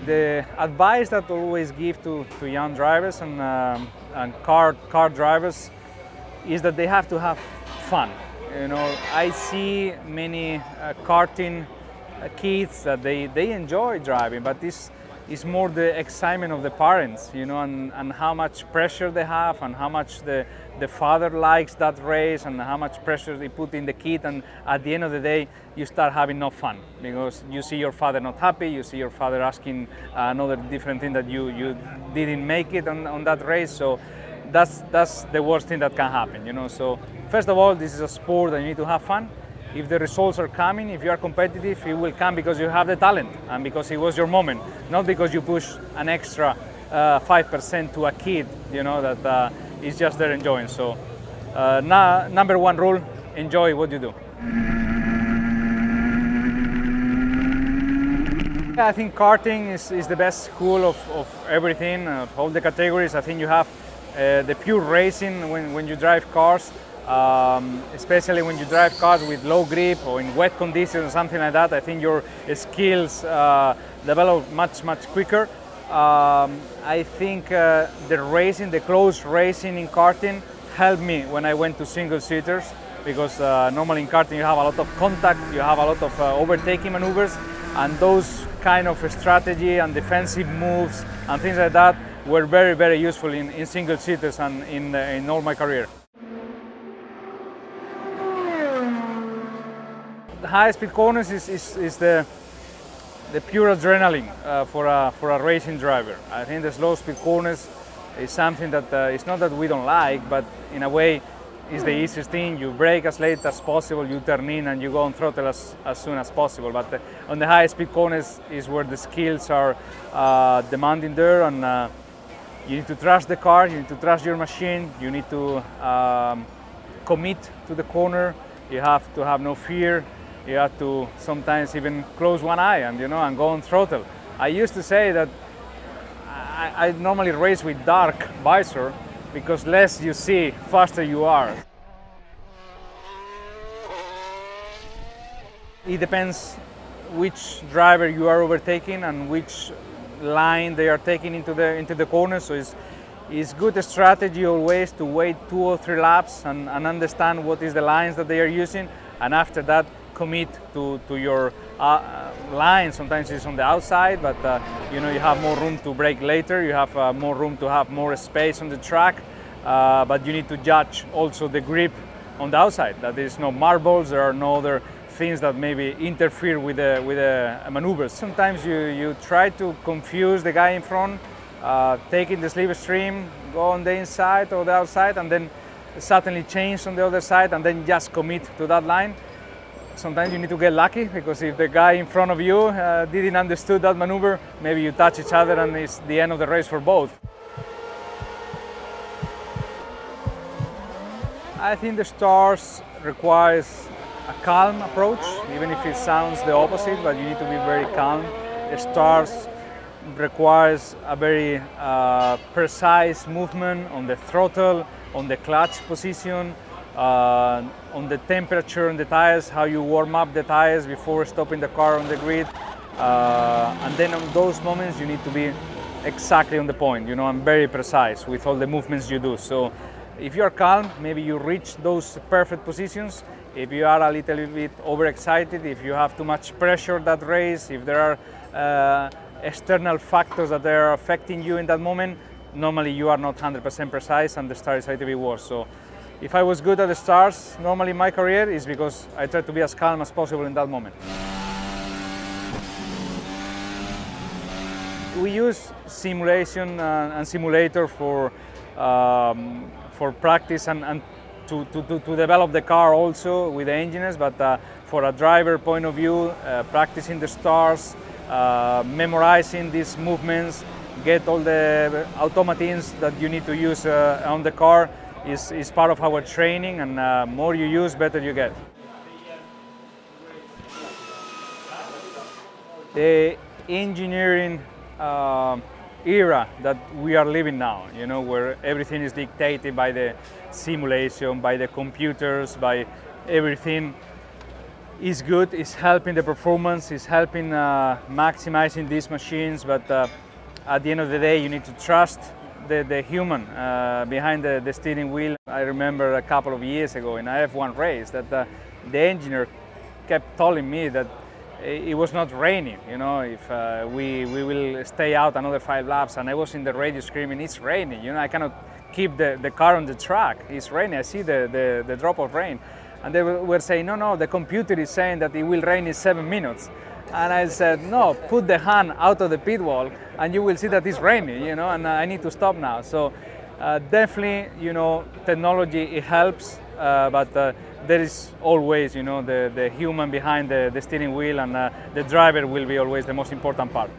the advice that I always give to young drivers and car drivers is that they have to have fun. You know, I see many karting kids that they enjoy driving, but this is more the excitement of the parents, you know, and how much pressure they have, and how much the father likes that race, and how much pressure they put in the kid, and at the end of the day you start having no fun because you see your father not happy, you see your father asking another different thing that you didn't make it on that race. So that's the worst thing that can happen, you know. So first of all, this is a sport that you need to have fun. If the results are coming, if you are competitive, it will come because you have the talent and because it was your moment, not because you push an extra 5% to a kid, you know, that is just there enjoying. So number one rule, enjoy what you do. I think karting is the best school of everything, of all the categories. I think you have the pure racing when you drive cars. Especially when you drive cars with low grip or in wet conditions or something like that. I think your skills develop much quicker. I think the racing, the close racing in karting helped me when I went to single seaters, because normally in karting you have a lot of contact, you have a lot of overtaking maneuvers, and those kind of strategy and defensive moves and things like that were very useful in single seaters and in all my career. High-speed corners is the pure adrenaline for a racing driver. I think the slow-speed corners is something that it's not that we don't like, but in a way it's the easiest thing. You brake as late as possible, you turn in and you go on throttle as soon as possible. But on the high-speed corners is where the skills are demanding there, and you need to trust the car, you need to trust your machine, you need to commit to the corner, you have to have no fear. You have to sometimes even close one eye and go on throttle. I used to say that I normally race with dark visor because less you see, faster you are. It depends which driver you are overtaking and which line they are taking into the corner. So it's good strategy always to wait 2 or 3 laps and understand what is the lines that they are using, and after that commit to your line. Sometimes it's on the outside, but you have more room to brake later, you have more room to have more space on the track, but you need to judge also the grip on the outside, that there is no marbles, there are no other things that maybe interfere with the maneuvers. Sometimes you try to confuse the guy in front, taking the slipstream, go on the inside or the outside, and then suddenly change on the other side and then just commit to that line. Sometimes you need to get lucky, because if the guy in front of you didn't understand that maneuver, maybe you touch each other and it's the end of the race for both. I think the stars requires a calm approach, even if it sounds the opposite, but you need to be very calm. The stars requires a very precise movement on the throttle, on the clutch position, on the temperature on the tires, how you warm up the tires before stopping the car on the grid, and then on those moments you need to be exactly on the point, and very precise with all the movements you do. So if you are calm, maybe you reach those perfect positions. If you are a little bit overexcited, if you have too much pressure that race, if there are external factors that are affecting you in that moment, normally you are not 100% precise and the start is a little bit worse. So if I was good at the starts, normally in my career, is because I try to be as calm as possible in that moment. We use simulation and simulator for practice and to develop the car also with the engineers, but for a driver point of view, practicing the starts, memorizing these movements, get all the automatons that you need to use on the car is part of our training, and more you use, better you get. The engineering era that we are living now, where everything is dictated by the simulation, by the computers, by everything, is good, is helping the performance, is helping maximizing these machines, but at the end of the day you need to trust the human behind the steering wheel. I remember a couple of years ago in a F1 race that the engineer kept telling me that it was not raining, you know, if we will stay out another 5 laps, and I was in the radio screaming, it's raining, you know, I cannot keep the car on the track, it's raining, I see the drop of rain. And they were saying, no, the computer is saying that it will rain in 7 minutes. And I said, no, put the hand out of the pit wall and you will see that it's raining, you know, and I need to stop now. So definitely, you know, technology, it helps, but there is always, you know, the human behind the steering wheel, and the driver will be always the most important part.